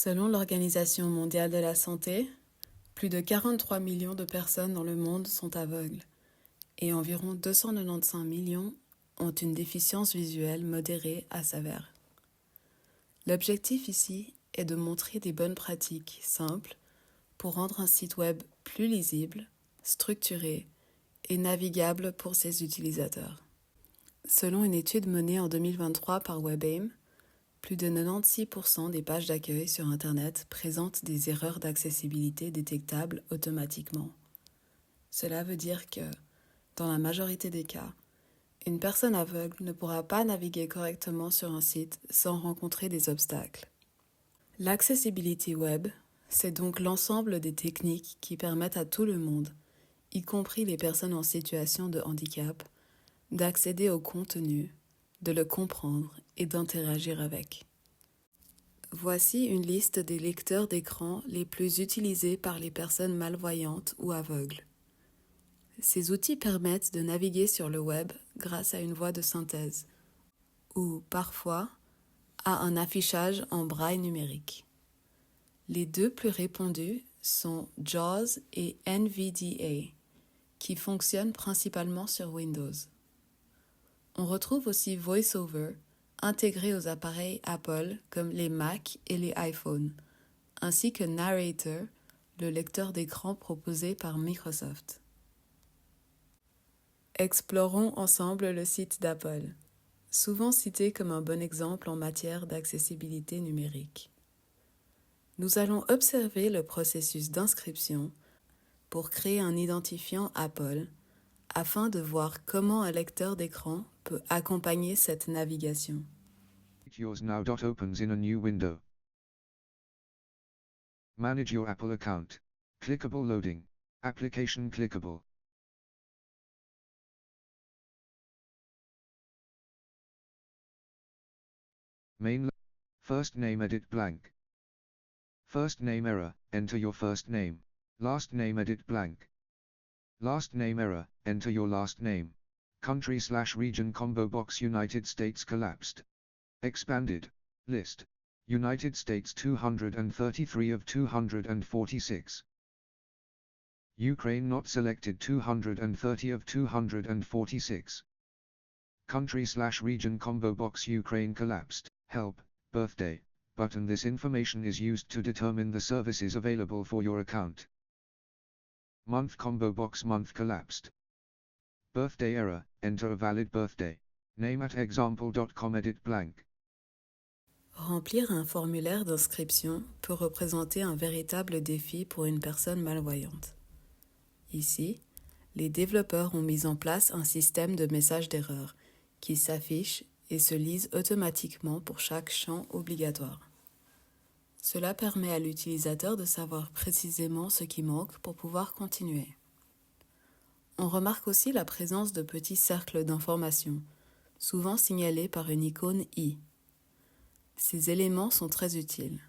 Selon l'Organisation mondiale de la santé, plus de 43 millions de personnes dans le monde sont aveugles et environ 295 millions ont une déficience visuelle modérée à sévère. L'objectif ici est de montrer des bonnes pratiques simples pour rendre un site web plus lisible, structuré et navigable pour ses utilisateurs. Selon une étude menée en 2023 par WebAIM, plus de 96% des pages d'accueil sur Internet présentent des erreurs d'accessibilité détectables automatiquement. Cela veut dire que, dans la majorité des cas, une personne aveugle ne pourra pas naviguer correctement sur un site sans rencontrer des obstacles. L'accessibility web, c'est donc l'ensemble des techniques qui permettent à tout le monde, y compris les personnes en situation de handicap, d'accéder au contenu, de le comprendre et d'interagir avec. Voici une liste des lecteurs d'écran les plus utilisés par les personnes malvoyantes ou aveugles. Ces outils permettent de naviguer sur le web grâce à une voix de synthèse ou, parfois, à un affichage en braille numérique. Les deux plus répandus sont JAWS et NVDA, qui fonctionnent principalement sur Windows. On retrouve aussi VoiceOver, intégré aux appareils Apple comme les Mac et les iPhones, ainsi que Narrator, le lecteur d'écran proposé par Microsoft. Explorons ensemble le site d'Apple, souvent cité comme un bon exemple en matière d'accessibilité numérique. Nous allons observer le processus d'inscription pour créer un identifiant Apple afin de voir comment un lecteur d'écran peut accompagner cette navigation. Yours now. Opens in a new window. Manage your Apple account. Clickable loading. Application clickable. Main. First name edit blank. First name error, enter your first name. Last name edit blank. Last name error, enter your last name. Country/region combo box. United States collapsed. Expanded. List. United States 233 of 246. Ukraine not selected 230 of 246. Country/region combo box. Ukraine collapsed. Help, birthday, button. This information is used to determine the services available for your account. Month combo box. Month collapsed. Birthday error, enter a valid birthday. Name at example.com. Edit blank. Remplir un formulaire d'inscription peut représenter un véritable défi pour une personne malvoyante. Ici, les développeurs ont mis en place un système de messages d'erreur qui s'affiche et se lise automatiquement pour chaque champ obligatoire. Cela permet à l'utilisateur de savoir précisément ce qui manque pour pouvoir continuer. On remarque aussi la présence de petits cercles d'information, souvent signalés par une icône i. Ces éléments sont très utiles.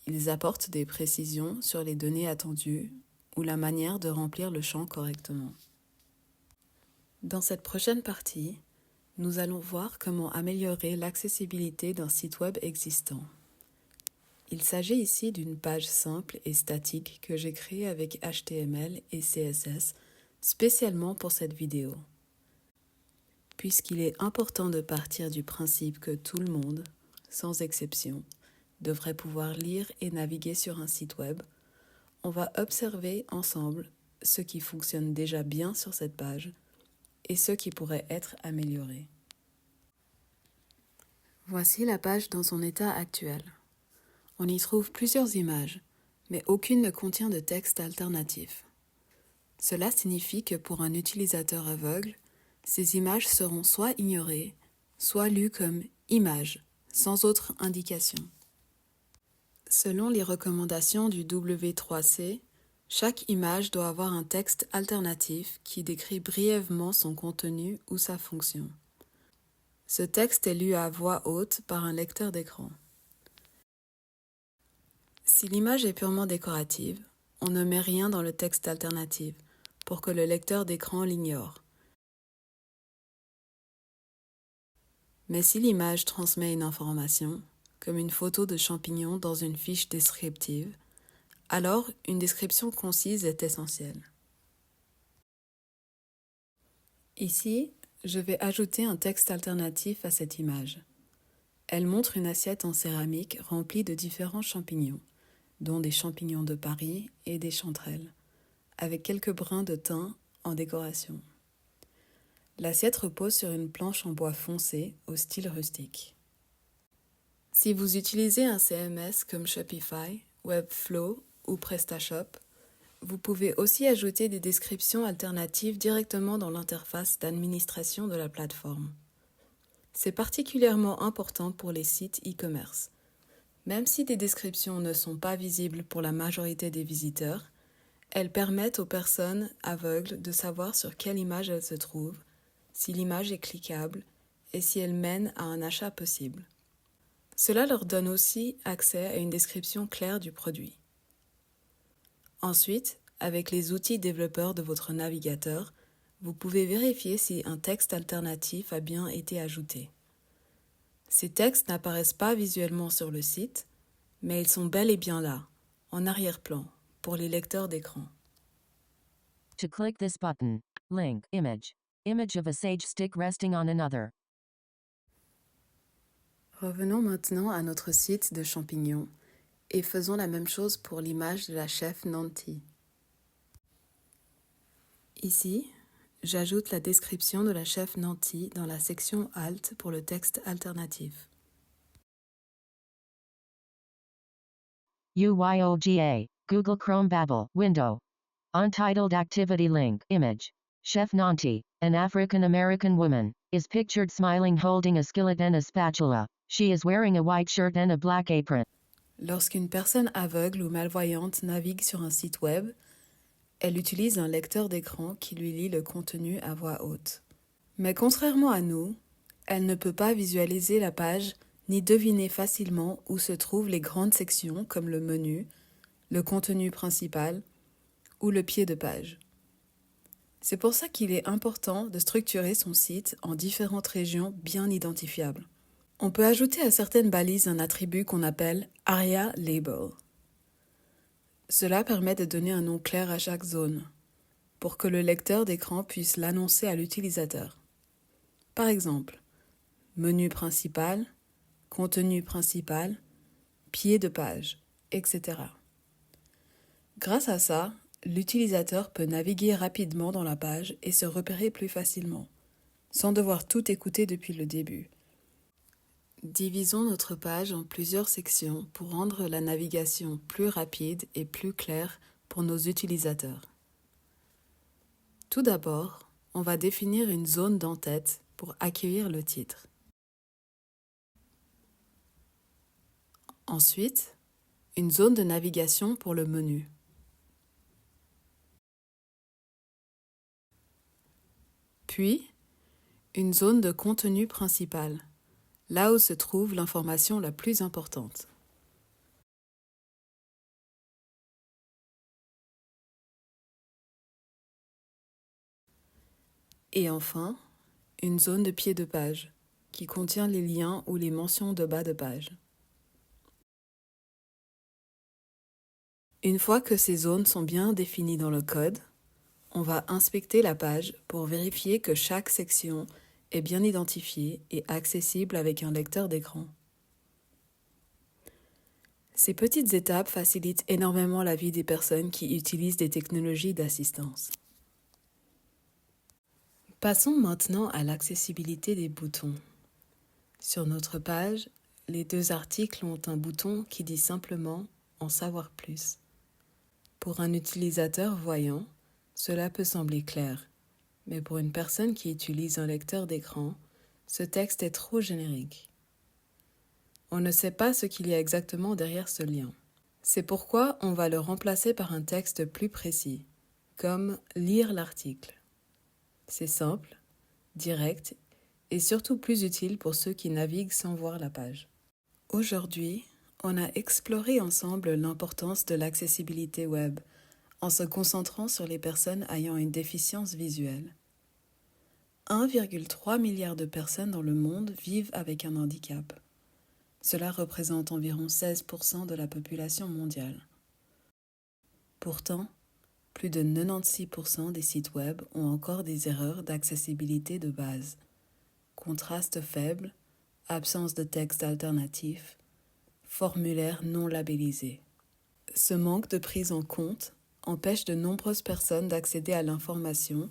Ils apportent des précisions sur les données attendues ou la manière de remplir le champ correctement. Dans cette prochaine partie, nous allons voir comment améliorer l'accessibilité d'un site web existant. Il s'agit ici d'une page simple et statique que j'ai créée avec HTML et CSS spécialement pour cette vidéo. Puisqu'il est important de partir du principe que tout le monde, sans exception, devrait pouvoir lire et naviguer sur un site web, on va observer ensemble ce qui fonctionne déjà bien sur cette page et ce qui pourrait être amélioré. Voici la page dans son état actuel. On y trouve plusieurs images, mais aucune ne contient de texte alternatif. Cela signifie que pour un utilisateur aveugle, ces images seront soit ignorées, soit lues comme images, sans autre indication. Selon les recommandations du W3C, chaque image doit avoir un texte alternatif qui décrit brièvement son contenu ou sa fonction. Ce texte est lu à voix haute par un lecteur d'écran. Si l'image est purement décorative, on ne met rien dans le texte alternatif pour que le lecteur d'écran l'ignore. Mais si l'image transmet une information, comme une photo de champignon dans une fiche descriptive, alors une description concise est essentielle. Ici, je vais ajouter un texte alternatif à cette image. Elle montre une assiette en céramique remplie de différents champignons, dont des champignons de Paris et des chanterelles, avec quelques brins de thym en décoration. L'assiette repose sur une planche en bois foncé au style rustique. Si vous utilisez un CMS comme Shopify, Webflow ou PrestaShop, vous pouvez aussi ajouter des descriptions alternatives directement dans l'interface d'administration de la plateforme. C'est particulièrement important pour les sites e-commerce. Même si des descriptions ne sont pas visibles pour la majorité des visiteurs, elles permettent aux personnes aveugles de savoir sur quelle image elles se trouvent, si l'image est cliquable et si elle mène à un achat possible. Cela leur donne aussi accès à une description claire du produit. Ensuite, avec les outils développeurs de votre navigateur, vous pouvez vérifier si un texte alternatif a bien été ajouté. Ces textes n'apparaissent pas visuellement sur le site, mais ils sont bel et bien là, en arrière-plan, pour les lecteurs d'écran. To click this button, link, image of a sage stick resting on another. Revenons maintenant à notre site de champignons et faisons la même chose pour l'image de la chef Nanty. Ici, j'ajoute la description de la chef Nanty dans la section Alt pour le texte alternatif. UYOGA, Google Chrome Babel, window. Untitled activity link, image. Chef Nanty, an African-American woman, is pictured smiling holding a skillet and a spatula. She is wearing a white shirt and a black apron. Lorsqu'une personne aveugle ou malvoyante navigue sur un site web, elle utilise un lecteur d'écran qui lui lit le contenu à voix haute. Mais contrairement à nous, elle ne peut pas visualiser la page ni deviner facilement où se trouvent les grandes sections comme le menu, le contenu principal ou le pied de page. C'est pour ça qu'il est important de structurer son site en différentes régions bien identifiables. On peut ajouter à certaines balises un attribut qu'on appelle Area Label. Cela permet de donner un nom clair à chaque zone, pour que le lecteur d'écran puisse l'annoncer à l'utilisateur. Par exemple, menu principal, contenu principal, pied de page, etc. Grâce à ça, l'utilisateur peut naviguer rapidement dans la page et se repérer plus facilement, sans devoir tout écouter depuis le début. Divisons notre page en plusieurs sections pour rendre la navigation plus rapide et plus claire pour nos utilisateurs. Tout d'abord, on va définir une zone d'en-tête pour accueillir le titre. Ensuite, une zone de navigation pour le menu. Puis, une zone de contenu principal, là où se trouve l'information la plus importante. Et enfin, une zone de pied de page, qui contient les liens ou les mentions de bas de page. Une fois que ces zones sont bien définies dans le code, on va inspecter la page pour vérifier que chaque section est bien identifiée et accessible avec un lecteur d'écran. Ces petites étapes facilitent énormément la vie des personnes qui utilisent des technologies d'assistance. Passons maintenant à l'accessibilité des boutons. Sur notre page, les deux articles ont un bouton qui dit simplement « En savoir plus ». Pour un utilisateur voyant, cela peut sembler clair, mais pour une personne qui utilise un lecteur d'écran, ce texte est trop générique. On ne sait pas ce qu'il y a exactement derrière ce lien. C'est pourquoi on va le remplacer par un texte plus précis, comme « Lire l'article ». C'est simple, direct et surtout plus utile pour ceux qui naviguent sans voir la page. Aujourd'hui, on a exploré ensemble l'importance de l'accessibilité web en se concentrant sur les personnes ayant une déficience visuelle. 1,3 milliard de personnes dans le monde vivent avec un handicap. Cela représente environ 16% de la population mondiale. Pourtant, plus de 96% des sites web ont encore des erreurs d'accessibilité de base. Contraste faible, absence de texte alternatif, formulaire non labellisé. Ce manque de prise en compte empêche de nombreuses personnes d'accéder à l'information,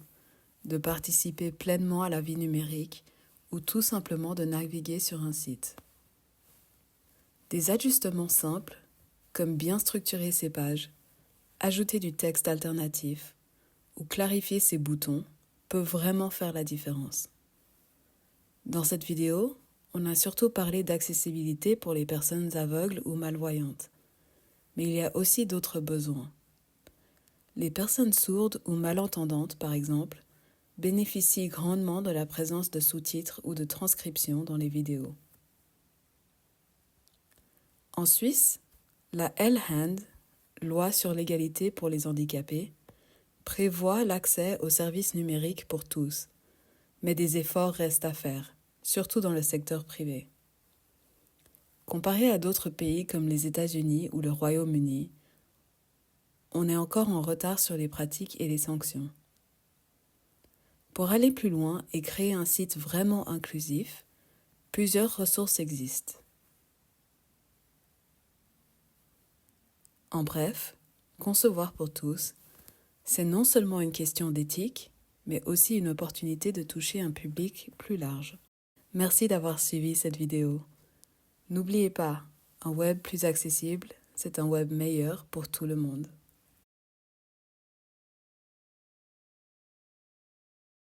de participer pleinement à la vie numérique ou tout simplement de naviguer sur un site. Des ajustements simples, comme bien structurer ses pages, ajouter du texte alternatif ou clarifier ses boutons, peuvent vraiment faire la différence. Dans cette vidéo, on a surtout parlé d'accessibilité pour les personnes aveugles ou malvoyantes, mais il y a aussi d'autres besoins. Les personnes sourdes ou malentendantes, par exemple, bénéficient grandement de la présence de sous-titres ou de transcriptions dans les vidéos. En Suisse, la LHAND, Loi sur l'égalité pour les handicapés, prévoit l'accès aux services numériques pour tous, mais des efforts restent à faire, surtout dans le secteur privé. Comparé à d'autres pays comme les États-Unis ou le Royaume-Uni, on est encore en retard sur les pratiques et les sanctions. Pour aller plus loin et créer un site vraiment inclusif, plusieurs ressources existent. En bref, concevoir pour tous, c'est non seulement une question d'éthique, mais aussi une opportunité de toucher un public plus large. Merci d'avoir suivi cette vidéo. N'oubliez pas, un web plus accessible, c'est un web meilleur pour tout le monde.